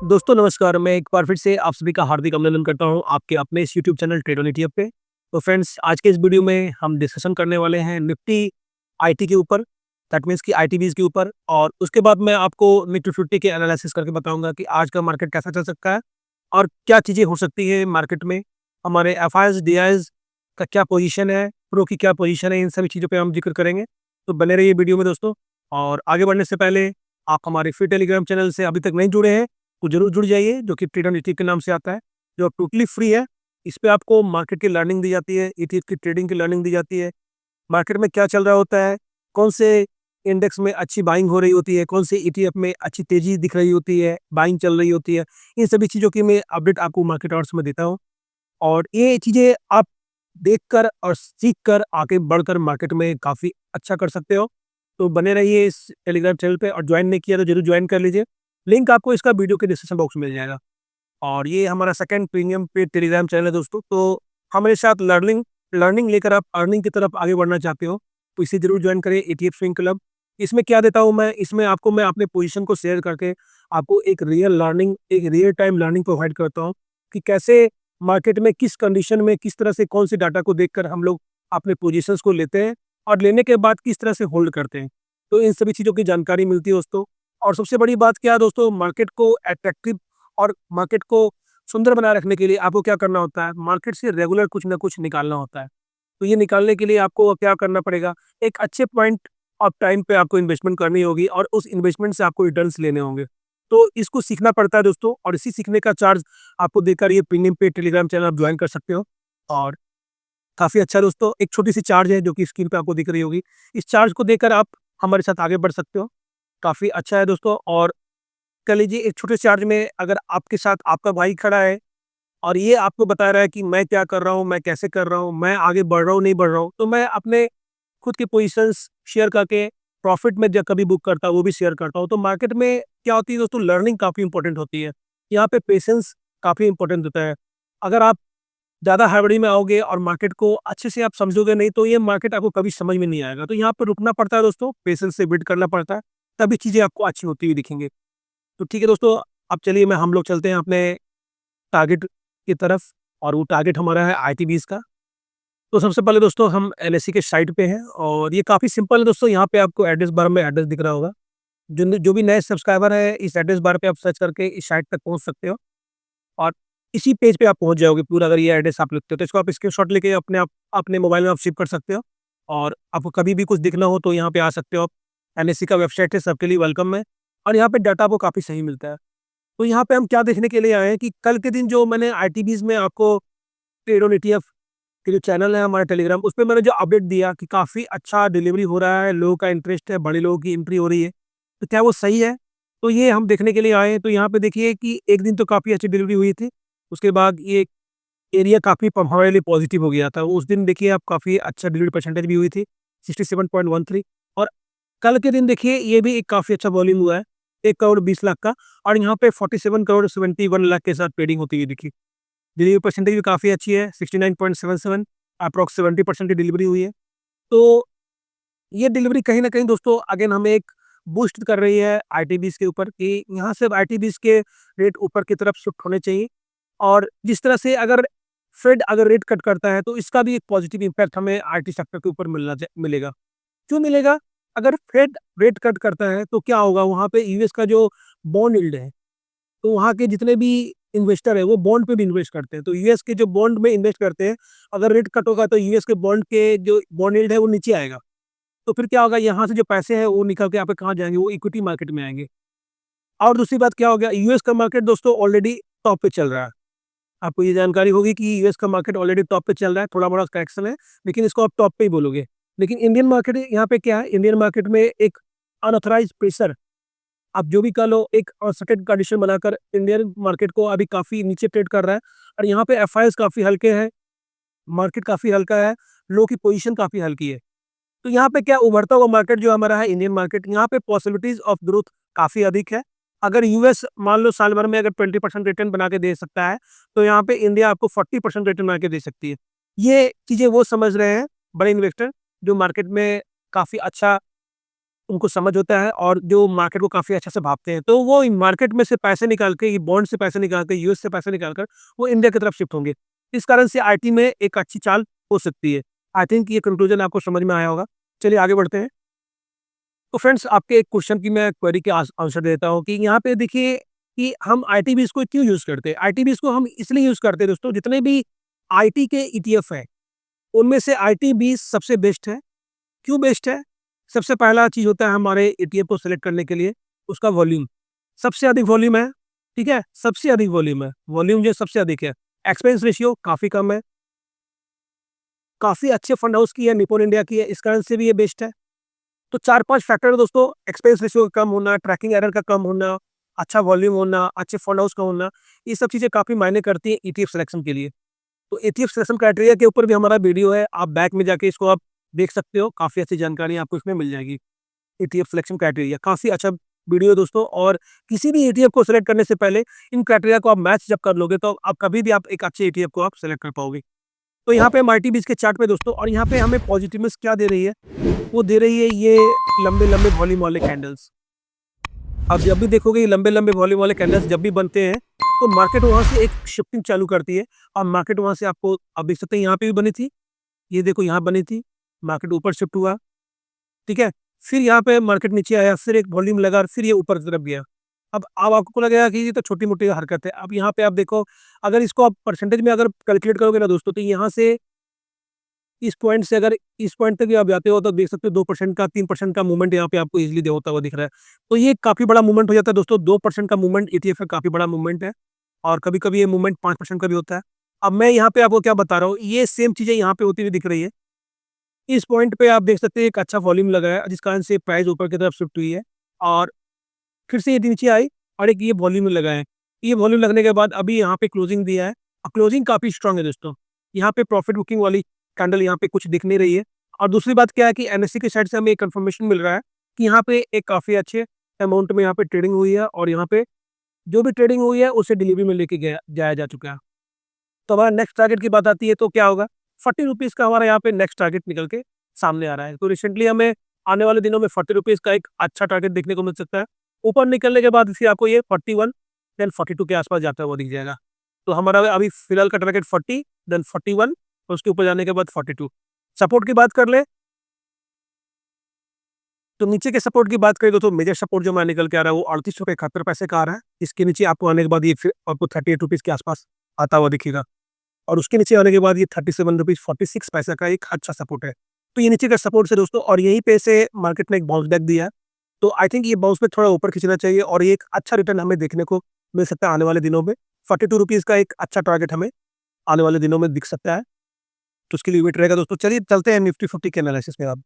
दोस्तों नमस्कार, मैं एक बार फिर से आप सभी का हार्दिक अभिनंदन करता हूँ आपके अपने इस YouTube channel trade on ETF पे। तो फ्रेंड्स आज के इस वीडियो में हम डिस्कशन करने वाले हैं निफ्टी आईटी के ऊपर, दैट मीन्स कि आईटीवीज़ के ऊपर और उसके बाद मैं आपको निफ्टी 50 के एनालिसिस करके बताऊँगा कि आज का मार्केट कैसा चल सकता है और क्या चीज़ें हो सकती है मार्केट में। हमारे एफआईज़, डीआईज़ का क्या पोजीशन है, प्रो की क्या पोजीशन है, इन सभी चीज़ों पे हम ज़िक्र करेंगे। तो बने रहिए वीडियो में दोस्तों और आगे बढ़ने से पहले आप हमारे फ्री टेलीग्राम चैनल से अभी तक नहीं जुड़े हैं तो जरूर जुड़ जाइए, जो कि ट्रेड ऑन ईटीएफ के नाम से आता है, जो टोटली फ्री है। इस पे आपको मार्केट की लर्निंग दी जाती है, ईटीएफ की ट्रेडिंग की लर्निंग दी जाती है, मार्केट में क्या चल रहा होता है, कौन से इंडेक्स में अच्छी बाइंग हो रही होती है, कौन से ईटीएफ में अच्छी तेजी दिख रही होती है, बाइंग चल रही होती है। इन सभी चीज़ों की मैं अपडेट आपको मार्केट आवर्स में देता हूँ और ये चीज़ें आप देखकर और सीख कर आगे बढ़कर मार्केट में काफ़ी अच्छा कर सकते हो। तो बने रहिए इस टेलीग्राम चैनल पे और ज्वाइन नहीं किया तो जरूर ज्वाइन कर लीजिए। लिंक आपको इसका वीडियो के डिस्क्रिप्शन बॉक्स में मिल जाएगा। और ये हमारा second premium paid Telegram channel है दोस्तों। तो हमारे साथ लर्निंग लर्निंग लेकर आप अर्निंग की तरफ आगे बढ़ना चाहते हो तो इसे जरूर ज्वाइन करें, ईटीएफ स्विंग क्लब। इसमें क्या देता हूँ मैं, इसमें आपको मैं अपने पोजीशन को शेयर करके आपको एक रियल टाइम लर्निंग प्रोवाइड करता हूँ कि कैसे मार्केट में किस कंडीशन में किस तरह से कौन सी डाटा को देखकर हम लोग अपने पोजीशंस को लेते हैं और लेने के बाद किस तरह से होल्ड करते हैं। तो इन सभी चीज़ों की जानकारी मिलती है दोस्तों। और सबसे बड़ी बात क्या है दोस्तों, मार्केट को अट्रैक्टिव और मार्केट को सुंदर बनाए रखने के लिए आपको क्या करना होता है, मार्केट से रेगुलर कुछ ना कुछ निकालना होता है। तो ये निकालने के लिए आपको क्या करना पड़ेगा, एक अच्छे पॉइंट ऑफ टाइम पे आपको इन्वेस्टमेंट करनी होगी और उस इन्वेस्टमेंट से आपको रिटर्न्स लेने होंगे। तो इसको सीखना पड़ता है दोस्तों और इसी सीखने का चार्ज आपको देकर ये प्रीमियम पे टेलीग्राम चैनल आप ज्वाइन कर सकते हो। और काफ़ी अच्छा दोस्तों, एक छोटी-सी चार्ज है जो कि स्क्रीन पे आपको दिख रही होगी। इस चार्ज को देकर आप हमारे साथ आगे बढ़ सकते हो। काफ़ी अच्छा है दोस्तों। और कह लीजिए एक छोटे चार्ज में अगर आपके साथ आपका भाई खड़ा है और ये आपको बता रहा है कि मैं क्या कर रहा हूँ, मैं कैसे कर रहा हूँ, मैं आगे बढ़ रहा हूँ, नहीं बढ़ रहा हूँ, तो मैं अपने खुद के पोजीशंस शेयर करके प्रॉफिट में जब कभी बुक करता हूँ, वो भी शेयर करता हूँ। तो मार्केट में क्या होती है दोस्तों, लर्निंग काफ़ी इंपॉर्टेंट होती है। यहाँ पे पेशेंस काफ़ी इंपॉर्टेंट होता है। अगर आप ज़्यादा हड़बड़ी में आओगे और मार्केट को अच्छे से आप समझोगे नहीं, तो ये मार्केट आपको कभी समझ में नहीं आएगा। तो यहाँ पे रुकना पड़ता है दोस्तों, पेशेंस से वेट करना पड़ता है, तभी चीज़ें आपको अच्छी होती हुई दिखेंगी। तो ठीक है दोस्तों, अब चलिए मैं हम लोग चलते हैं अपने टारगेट की तरफ और वो टारगेट हमारा है आईटीवीज़ का। तो सबसे पहले दोस्तों हम एलआईसी के साइट पे हैं और ये काफ़ी सिंपल है दोस्तों। यहाँ पे आपको एड्रेस बार में एड्रेस दिख रहा होगा। जो भी नए सब्सक्राइबर है, इस एड्रेस बार पे आप सर्च करके इस साइट तक पहुँच सकते हो और इसी पेज पे आप पहुँच जाओगे पूरा। अगर ये एड्रेस आप लिखते हो तो इसको आप स्क्रीनशॉट लेके आप अपने मोबाइल में आप सेव कर सकते हो और आपको कभी भी कुछ दिखना हो तो यहाँ पे आ सकते हो आप। एनएससी का वेबसाइट है, सबके लिए वेलकम है और यहाँ पे डाटा आपको काफ़ी सही मिलता है। तो यहाँ पे हम क्या देखने के लिए आए हैं कि कल के दिन जो मैंने आईटीवीज़ में आपको ट्रेड ऑन ईटीएफ के जो चैनल है हमारा टेलीग्राम, उसपे मैंने जो अपडेट दिया कि काफ़ी अच्छा डिलीवरी हो रहा है, लोगों का इंटरेस्ट है, बड़े लोगों की एंट्री हो रही है। तो क्या वो सही है? तो ये हम देखने के लिए आए हैं। तो यहाँ पे देखिए कि एक दिन तो काफ़ी अच्छी डिलीवरी हुई थी। उसके बाद ये एरिया काफ़ी हमारे लिए पॉजिटिव हो गया था। उस दिन देखिए आप काफ़ी अच्छा डिलीवरी परसेंटेज भी हुई थी, 67.13। और कल के दिन देखिए ये भी एक काफ़ी अच्छा वॉल्यूम हुआ है, 1 करोड़ 20 लाख का और यहाँ पे 47 करोड़ 71 लाख के साथ ट्रेडिंग होती हुई दिखी। डिलीवरी परसेंटेज भी काफ़ी अच्छी है, 69.77, अप्रॉक्स 70% की डिलीवरी हुई है। तो ये डिलीवरी कहीं न कहीं दोस्तों अगेन हमें एक बूस्ट कर रही है आईटीबीज़ के ऊपर कि यहाँ से आईटीबीज़ के रेट ऊपर की तरफ शिफ्ट होने चाहिए। और जिस तरह से अगर फेड अगर रेट कट करता है तो इसका भी एक पॉजिटिव इम्पैक्ट हमें आईटी सेक्टर के ऊपर मिलेगा। क्यों मिलेगा? अगर फेड रेट कट करता है तो क्या होगा, वहाँ पे यूएस का जो बॉन्ड यील्ड है, तो वहाँ के जितने भी इन्वेस्टर है वो बॉन्ड पे भी इन्वेस्ट करते हैं। तो यूएस के जो बॉन्ड में इन्वेस्ट करते हैं, अगर रेट कट होगा तो यूएस के बॉन्ड के जो बॉन्ड यील्ड है वो नीचे आएगा। तो फिर क्या होगा, यहाँ से जो पैसे हैं वो निकल के यहाँ पे कहाँ जाएँगे, वो इक्विटी मार्केट में आएँगे। और दूसरी बात क्या हो गया, यूएस का मार्केट दोस्तों ऑलरेडी टॉप पे चल रहा है। आपको ये जानकारी होगी कि यूएस का मार्केट ऑलरेडी टॉप पे चल रहा है, थोड़ा-मोड़ा करेक्शन है, लेकिन इसको आप टॉप पे ही बोलोगे। लेकिन इंडियन मार्केट यहाँ पे क्या है, इंडियन मार्केट में एक अनऑथराइज्ड प्रेशर, आप जो भी कह लो, एक असर्टेन कंडीशन बनाकर इंडियन मार्केट को अभी काफ़ी नीचे ट्रेड कर रहा है और यहाँ पे एफआईआईज़ काफ़ी हल्के हैं, मार्केट काफ़ी हल्का है, लोगों की पोज़ीशन काफ़ी हल्की है। तो यहाँ पे क्या उभरता हुआ मार्केट जो हमारा है इंडियन मार्केट, यहाँ पे पॉसिबिलिटीज़ ऑफ ग्रोथ काफ़ी अधिक है। अगर यूएस मान लो साल भर में अगर 20% रिटर्न बना के दे सकता है, तो यहाँ पे इंडिया आपको 40% रिटर्न बना के दे सकती है। ये चीज़ें वो समझ रहे हैं बड़े इन्वेस्टर जो मार्केट में काफ़ी अच्छा उनको समझ होता है और जो मार्केट को काफ़ी अच्छे से भापते हैं। तो वो मार्केट में से पैसे निकाल के, ये बॉन्ड से पैसे निकाल के, यूएस से पैसे निकाल कर वो इंडिया की तरफ शिफ्ट होंगे। इस कारण से आईटी में एक अच्छी चाल हो सकती है। आई थिंक ये कंक्लूजन आपको समझ में आया होगा। चलिए आगे बढ़ते हैं। तो फ्रेंड्स, आपके एक क्वेश्चन की मैं क्वेरी के आंसर देता हूँ कि यहाँ पे देखिए कि हम आईटीबीज़ को क्यों यूज़ करते हैं? आईटीबीज़ को हम इसलिए यूज़ करते हैं दोस्तों, जितने भी आईटी के ईटीएफ हैं, उनमें से आईटीबीज़ सबसे बेस्ट है। क्यों बेस्ट है? सबसे पहला चीज़ होता है हमारे ईटीएफ को सेलेक्ट करने के लिए उसका वॉल्यूम। सबसे अधिक वॉल्यूम है, ठीक है? सबसे अधिक वॉल्यूम है। वॉल्यूम जो सबसे अधिक है। एक्सपेंस रेशियो काफ़ी कम है। काफ़ी अच्छे फंड हाउस की है, निप्पॉन इंडिया की है, इस कारण से भी ये बेस्ट है। तो 4-5 फैक्टर है दोस्तों, एक्सपेंस रेशियो का कम होना, ट्रैकिंग एरर का कम होना, अच्छा वॉल्यूम होना, अच्छे फंड हाउस का होना, ये सब चीज़ें काफ़ी मायने करती हैं ईटीएफ सिलेक्शन के लिए। तो ईटीएफ सिलेक्शन क्राइटेरिया के ऊपर भी हमारा वीडियो है, आप बैक में जाके इसको आप देख सकते हो, काफ़ी अच्छी जानकारी आपको इसमें मिल जाएगी। ईटीएफ सिलेक्शन क्राइटेरिया काफ़ी अच्छा वीडियो है दोस्तों, और किसी भी ईटीएफ को सेलेक्ट करने से पहले इन क्राइटेरिया को आप मैच जब कर लोगे, तो आप कभी भी आप एक अच्छे ईटीएफ को आप सेलेक्ट कर पाओगे। तो यहाँ पे हम आईटीबीज़ के चार्ट पे दोस्तों, और यहाँ पे हमें पॉजिटिवनेस क्या दे रही है? वो दे रही है ये लंबे-लंबे वॉल्यूम वाले कैंडल्स। अब जब भी देखोगे ये लंबे-लंबे वॉल्यूम वाले कैंडल्स जब भी बनते हैं, तो मार्केट वहाँ से एक शिफ्टिंग चालू करती है और मार्केट वहाँ से आपको आप देख सकते हैं यहाँ पे भी बनी थी, ये देखो यहाँ बनी थी, मार्केट ऊपर शिफ्ट हुआ, ठीक है? फिर यहाँ पे मार्केट नीचे आया, फिर एक वॉल्यूम लगा और फिर ये ऊपर की तरफ गया। अब आपको लगेगा कि ये तो छोटी-मोटी हरकत है। अब यहाँ पे आप देखो, अगर इसको आप परसेंटेज में अगर कैलकुलेट करोगे ना दोस्तों, तो यहाँ से इस पॉइंट से अगर इस पॉइंट तक भी आप जाते हो, तो देख सकते हो 2% का 3% का मूवमेंट यहाँ पे आपको ईज़िली होता हुआ दिख रहा है। तो ये काफ़ी बड़ा मूवमेंट हो जाता है दोस्तों, 2% का मूवमेंट ईटीएफ का काफ़ी बड़ा मूवमेंट है, और कभी-कभी ये मूवमेंट 5% का भी होता है। अब मैं यहाँ पे आपको क्या बता रहा हूँ, ये सेम चीज़ें यहाँ पे होती हुई दिख रही है। इस पॉइंट पे आप देख सकते हैं एक अच्छा वॉल्यूम लगा है, जिस कारण से प्राइस ऊपर की तरफ शिफ्ट हुई है, और फिर से ये नीचे आई और एक ये वॉल्यूम लगा है। ये वॉल्यूम लगने के बाद अभी यहाँ पे क्लोजिंग दिया है, और क्लोजिंग काफ़ी स्ट्रॉन्ग है दोस्तों। यहाँ पे प्रॉफिट बुकिंग वाली कैंडल यहाँ पे कुछ दिख नहीं रही है, और दूसरी बात क्या है कि एनएससी की साइड से हमें एक कंफर्मेशन मिल रहा है कि यहाँ पे एक काफ़ी अच्छे अमाउंट में यहाँ पे ट्रेडिंग हुई है, और यहाँ पे जो भी ट्रेडिंग हुई है उसे डिलीवरी में लेके गया जाया जा चुका है। तो हमारा नेक्स्ट टारगेट की बात आती है, तो क्या होगा? 40 रुपीज़ का हमारा यहाँ पे नेक्स्ट टारगेट निकल के सामने आ रहा है। तो रिसेंटली हमें आने वाले दिनों में 40 रुपीज़ का एक अच्छा टारगेट देखने को मिल सकता है। ऊपर निकलने के बाद फिर आपको ये 41 देन 42 के आस-पास जाता हुआ दिख जाएगा। तो हमारा अभी फिलहाल का टारगेट 40 देन 41 और उसके ऊपर जाने के बाद 42। सपोर्ट की बात कर लें, तो नीचे के सपोर्ट की बात करें तो मेजर सपोर्ट जो हमारा निकल के आ रहा है वो 38 रुपए 71 पैसे का आ रहा है। इसके नीचे आपको आने के बाद ये फिर आपको 38 रुपीज़ के आस-पास आता हुआ दिखेगा। और उसके नीचे आने के बाद ये 37 रुपीज़ 46 पैसे का एक अच्छा सपोर्ट है। तो ये नीचे का सपोर्ट है दोस्तों, और यहीं पे से मार्केट ने एक बाउंस बैक दिया है। तो आई थिंक ये बाउंस बैक थोड़ा ऊपर खींचना चाहिए, और ये एक अच्छा रिटर्न हमें देखने को मिल सकता है आने वाले दिनों में। 42 रुपीज़ का एक अच्छा टारगेट हमें आने वाले दिनों में दिख सकता है। तो उसके लिए वेट रहेगा दोस्तों। चलिए चलते हैं निफ्टी 50 के एनालिसिस में अब।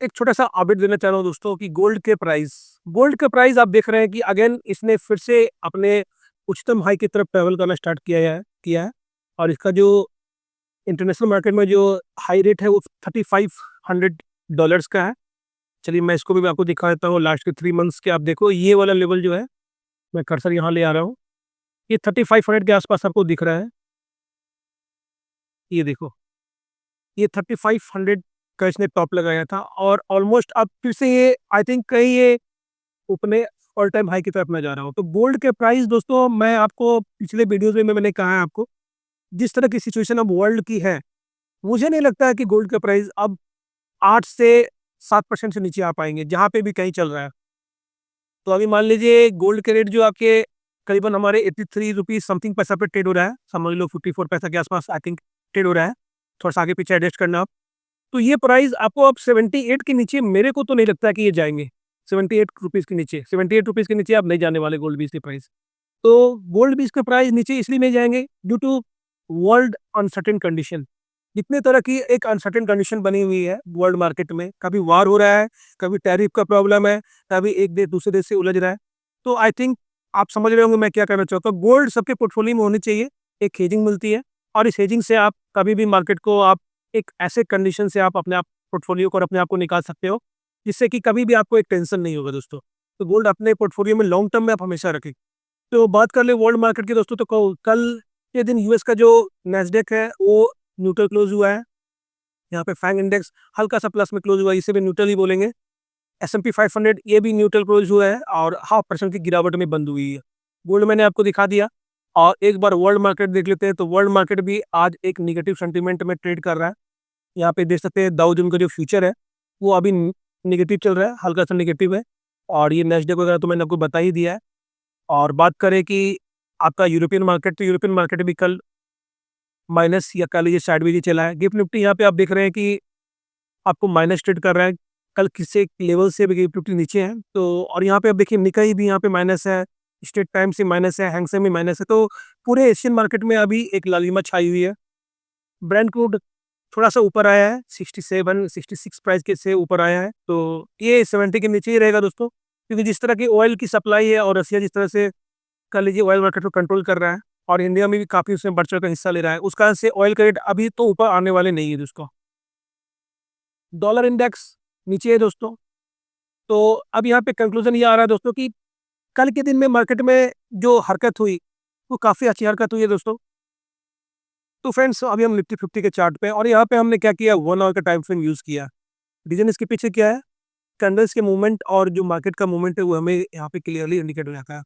एक छोटा-सा अपडेट देना चाह रहा हूँ दोस्तों कि गोल्ड के प्राइस आप देख रहे हैं कि अगेन इसने फिर से अपने उच्चतम हाई की तरफ ट्रैवल करना स्टार्ट किया है, और इसका जो इंटरनेशनल मार्केट में जो हाई रेट है वो $3500 का है। चलिए मैं इसको भी आपको दिखा देता हूँ, लास्ट के 3 मंथ्स के आप देखो, ये वाला लेवल जो है, मैं कर्सर यहाँ ले आ रहा हूँ, ये 3500 के आस-पास आपको दिख रहा है। ये देखो, ये 3500 का इसने टॉप लगाया था, और ऑलमोस्ट अब फिर से ये आई थिंक कहीं ये अपने ऑल टाइम हाई की तरफ मैं जा रहा हूँ। तो गोल्ड के प्राइस दोस्तों, मैं आपको पिछले वीडियोज़ में मैंने कहा है आपको, जिस तरह की सिचुएशन अब वर्ल्ड की है, मुझे नहीं लगता है कि गोल्ड का प्राइस अब 8 से 7% से नीचे आ पाएँगे, जहाँ पे भी कहीं चल रहा है। तो अभी मान लीजिए गोल्ड के रेट जो आपके करीबन हमारे 83 रुपीज़ समथिंग पैसा पे ट्रेड हो रहा है, समझ लो 54 पैसा के आस-पास आई थिंक ट्रेड हो रहा है। थोड़ा-सा आगे-पीछे एडजस्ट करना आप। तो ये प्राइस आपको अब 78 के नीचे मेरे को तो नहीं लगता है कि ये जाएँगे। 78 रुपीज़ के नीचे, 78 रुपीज़ के नीचे आप नहीं जाने वाले गोल्ड बीज के प्राइस। तो गोल्ड बीज के प्राइस नीचे इसलिए नहीं जाएँगे due to world uncertain condition. इतने तरह की एक अनसर्टेन कंडीशन बनी हुई है वर्ल्ड मार्केट में, कभी वार हो रहा है, कभी टैरिफ का प्रॉब्लम है, कभी एक देश दूसरे देश से उलझ रहा है। तो आई थिंक आप समझ रहे होंगे मैं क्या कहना चाहता हूँ। गोल्ड सबके पोर्टफोलियो में होनी चाहिए, एक हेजिंग मिलती है, और इस हेजिंग से आप कभी भी मार्केट को आप एक ऐसे कंडीशन से आप अपने आप पोर्टफोलियो को और अपने आप को निकाल सकते हो, जिससे कि कभी भी आपको एक टेंशन नहीं होगा दोस्तों। तो गोल्ड अपने पोर्टफोलियो में लॉन्ग टर्म में आप हमेशा रखें। तो बात कर ले वर्ल्ड मार्केट की दोस्तों, तो कल के दिन यूएस का जो नैस्डैक है वो न्यूट्रल क्लोज हुआ है, यहाँ पे फैंग इंडेक्स हल्का सा प्लस में क्लोज हुआ है, इसे भी न्यूट्रल ही बोलेंगे। S&P 500 ये भी न्यूट्रल क्लोज हुआ है और 0.5% की गिरावट में बंद हुई है। गोल्ड मैंने आपको दिखा दिया और एक बार वर्ल्ड मार्केट देख लेते हैं, तो वर्ल्ड मार्केट भी आज एक नेगेटिव सेंटीमेंट में ट्रेड कर रहा है। यहाँ पे देख सकते हैं डाउ जोन्स का जो फ्यूचर है वो अभी नेगेटिव चल रहा है, हल्का सा नेगेटिव है। और ये नैस्डैक वगैरह तो मैंने आपको बता ही दिया है। और बात करें कि आपका यूरोपियन मार्केट, तो यूरोपियन मार्केट भी कल माइनस या कह लीजिए साइडवेज ही चला है। गिफ्ट निफ्टी यहाँ पे आप देख रहे हैं कि आपको माइनस ट्रेड कर रहा है, कल किसी लेवल से भी गिफ्ट निफ्टी नीचे है। तो और यहाँ पे आप देखिए निकाई भी यहाँ पे माइनस है, स्टेट टाइम से माइनस है, हैंगसेंग भी माइनस है। तो पूरे एशियन मार्केट में अभी एक लालिमा छाई हुई है। ब्रेंट क्रूड थोड़ा सा ऊपर आया है, 67-66 प्राइस के से ऊपर आया है। तो ये 70 के नीचे ही रहेगा दोस्तों, क्योंकि जिस तरह की ऑयल की सप्लाई है और रसिया जिस तरह से कह लीजिए ऑयल मार्केट को कंट्रोल कर रहा है और इंडिया में भी काफ़ी उसमें बढ़ चढ़ कर हिस्सा ले रहा है, उस कारण से ऑयल का रेट अभी तो ऊपर आने वाले नहीं है दोस्तों। डॉलर इंडेक्स नीचे है दोस्तों। तो अब यहाँ पे कंक्लूजन ये आ रहा है दोस्तों कि कल के दिन में मार्केट में जो हरकत हुई वो काफ़ी अच्छी हरकत हुई है दोस्तों। तो फ्रेंड्स अभी हम निफ्टी 50 के चार्ट पे, और यहाँ पे हमने क्या किया, 1 आवर का टाइम फ्रेम यूज़ किया। रीजन इसके पीछे क्या है, कैंडल्स के मूवमेंट और जो मार्केट का मूवमेंट है वो हमें यहाँ पे क्लियरली इंडिकेट हो जाता है।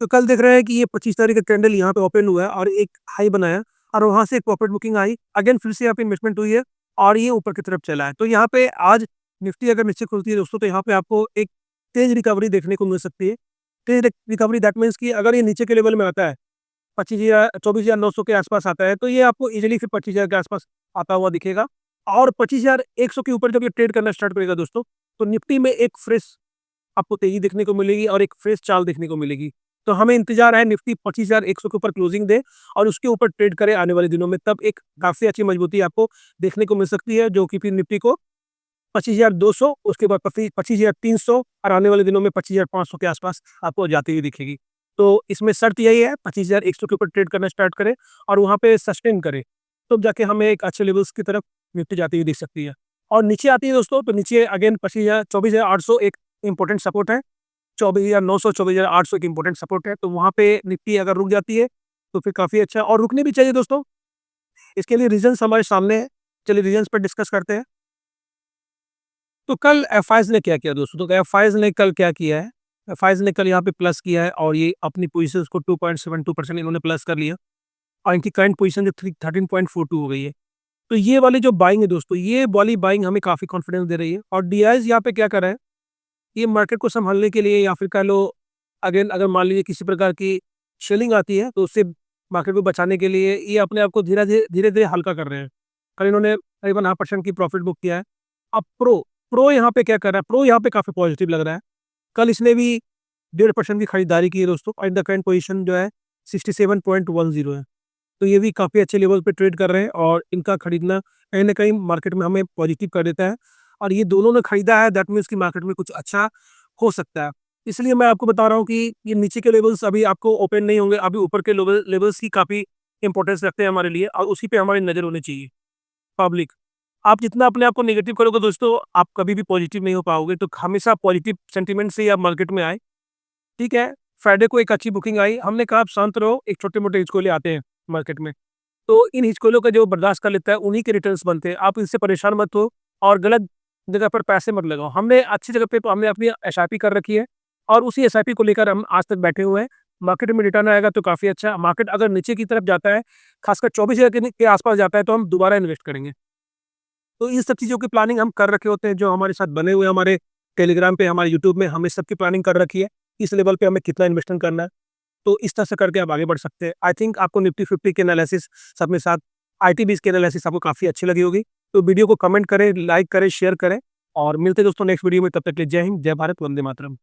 तो कल देख रहे हैं कि ये 25 तारीख का कैंडल यहाँ पे ओपन हुआ है और एक हाई बनाया और वहाँ से एक प्रॉफिट बुकिंग आई, अगेन फिर से यहाँ पे इन्वेस्टमेंट हुई है और ये ऊपर की तरफ चला है। तो यहाँ पे आज निफ्टी अगर नीचे खुलती है दोस्तों, तो यहाँ पे आपको एक तेज रिकवरी देखने को मिल सकती है। तेज रिकवरी दैट मीन्स कि अगर ये नीचे के लेवल में आता है 25,000 24,900 के आसपास आता है, तो ये आपको इजीली फिर 25,000 के आसपास आता हुआ दिखेगा। और 25,100 के ऊपर जब ये ट्रेड करना स्टार्ट करेगा दोस्तों, तो निफ्टी में एक फ्रेश आपको तेजी देखने को मिलेगी और एक फ्रेश चाल देखने को मिलेगी। तो हमें इंतजार है निफ्टी 25,100 के ऊपर क्लोजिंग दे और उसके ऊपर ट्रेड करे आने वाले दिनों में, तब एक काफ़ी अच्छी मजबूती आपको देखने को मिल सकती है, जो कि फिर निफ्टी को 25,200, उसके बाद 25,300 और आने वाले दिनों में 25,500 के आसपास आपको जाती हुई दिखेगी। तो इसमें शर्त यही है 25,100 के ऊपर ट्रेड करना स्टार्ट करे और वहाँ पे सस्टेन करे, तब जाके हमें एक अच्छे लेवल्स की तरफ निफ्टी जाती हुई दिख सकती है। और नीचे आती है दोस्तों, तो नीचे अगेन 24,800 एक इंपॉर्टेंट सपोर्ट है, 24,900 24,800 एक इंपॉर्टेंट सपोर्ट है। तो वहाँ पे निफ्टी अगर रुक जाती है तो फिर काफ़ी अच्छा है और रुकनी भी चाहिए दोस्तों। इसके लिए रीजंस हमारे सामने है, चलिए रीजंस पर डिस्कस करते हैं। तो कल एफआईज ने क्या किया दोस्तों, तो एफआईज ने कल क्या किया है, एफआईज ने कल यहाँ पे प्लस किया है और ये अपनी पोजीशन को 2.72% इन्होंने प्लस कर लिया और इनकी करंट पोजीशन जो 13.42 हो गई है। तो ये वाली जो बाइंग है दोस्तों, ये वाली बाइंग हमें काफ़ी कॉन्फिडेंस दे रही है। और डीआईज यहाँ पे क्या कर रहे हैं, ये मार्केट को संभालने के लिए या फिर कह लो अगेन अगर मान लीजिए किसी प्रकार की शेलिंग आती है तो उससे मार्केट को बचाने के लिए ये अपने आप को धीरे धीरे धीरे हल्का कर रहे हैं। कल इन्होंने करीबन 0.5% की प्रॉफिट बुक किया है। अब प्रो प्रो यहाँ पे क्या कर रहा है, प्रो यहाँ पे काफ़ी पॉजिटिव लग रहा है। कल इसने भी 1.5% की खरीदारी की है दोस्तों और इन द करंट पोजीशन जो है 67.10 है। तो ये भी काफ़ी अच्छे लेवल पे ट्रेड कर रहे हैं और इनका खरीदना कहीं न कहीं मार्केट में हमें पॉजिटिव कर देता है। और ये दोनों ने खरीदा है, दैट मीन्स कि मार्केट में कुछ अच्छा हो सकता है। इसलिए मैं आपको बता रहा हूँ कि ये नीचे के लेवल्स अभी आपको ओपन नहीं होंगे, अभी ऊपर के लेवल्स की काफ़ी इंपॉर्टेंस रखते हैं हमारे लिए और उसी पे हमारी नज़र होनी चाहिए। पब्लिक, आप जितना अपने आप को नेगेटिव करोगे दोस्तों, आप कभी भी पॉजिटिव नहीं हो पाओगे। तो हमेशा पॉजिटिव सेंटीमेंट से ही आप मार्केट में आए, ठीक है। फ्राइडे को एक अच्छी बुकिंग आई, हमने कहा आप शांत रहो, एक छोटे-मोटे हिचकोले आते हैं मार्केट में। तो इन हिचकोलों का जो बर्दाश्त कर लेता है उन्हीं के रिटर्न्स बनते हैं। आप इससे परेशान मत हो और गलत जगह पर पैसे मत लगाओ। हमने अच्छी जगह पे तो हमने अपनी एसआईपी कर रखी है और उसी एसआईपी को लेकर हम आज तक बैठे हुए हैं। मार्केट में रिटर्न आएगा तो काफ़ी अच्छा, मार्केट अगर नीचे की तरफ जाता है, खासकर 24,000 के आसपास जाता है, तो हम दोबारा इन्वेस्ट करेंगे। तो इन सब चीज़ों की प्लानिंग हम कर रखे होते हैं, जो हमारे साथ बने हुए हैं हमारे टेलीग्राम पे, हमारे यूट्यूब में, हम इस सब की प्लानिंग कर रखी है। इस लेवल पे हमें कितना इन्वेस्टमेंट करना है, तो इस तरह से करके आप आगे बढ़ सकते हैं। आई थिंक आपको निफ्टी 50 के एनालिसिस सब में साथ आईटीबीज़ की एनालिसिस आपको काफ़ी अच्छी लगी होगी। तो वीडियो को कमेंट करें, लाइक करें, शेयर करें और मिलते हैं दोस्तों नेक्स्ट वीडियो में। तब तक के लिए जय हिंद, जय भारत, वंदे मातरम।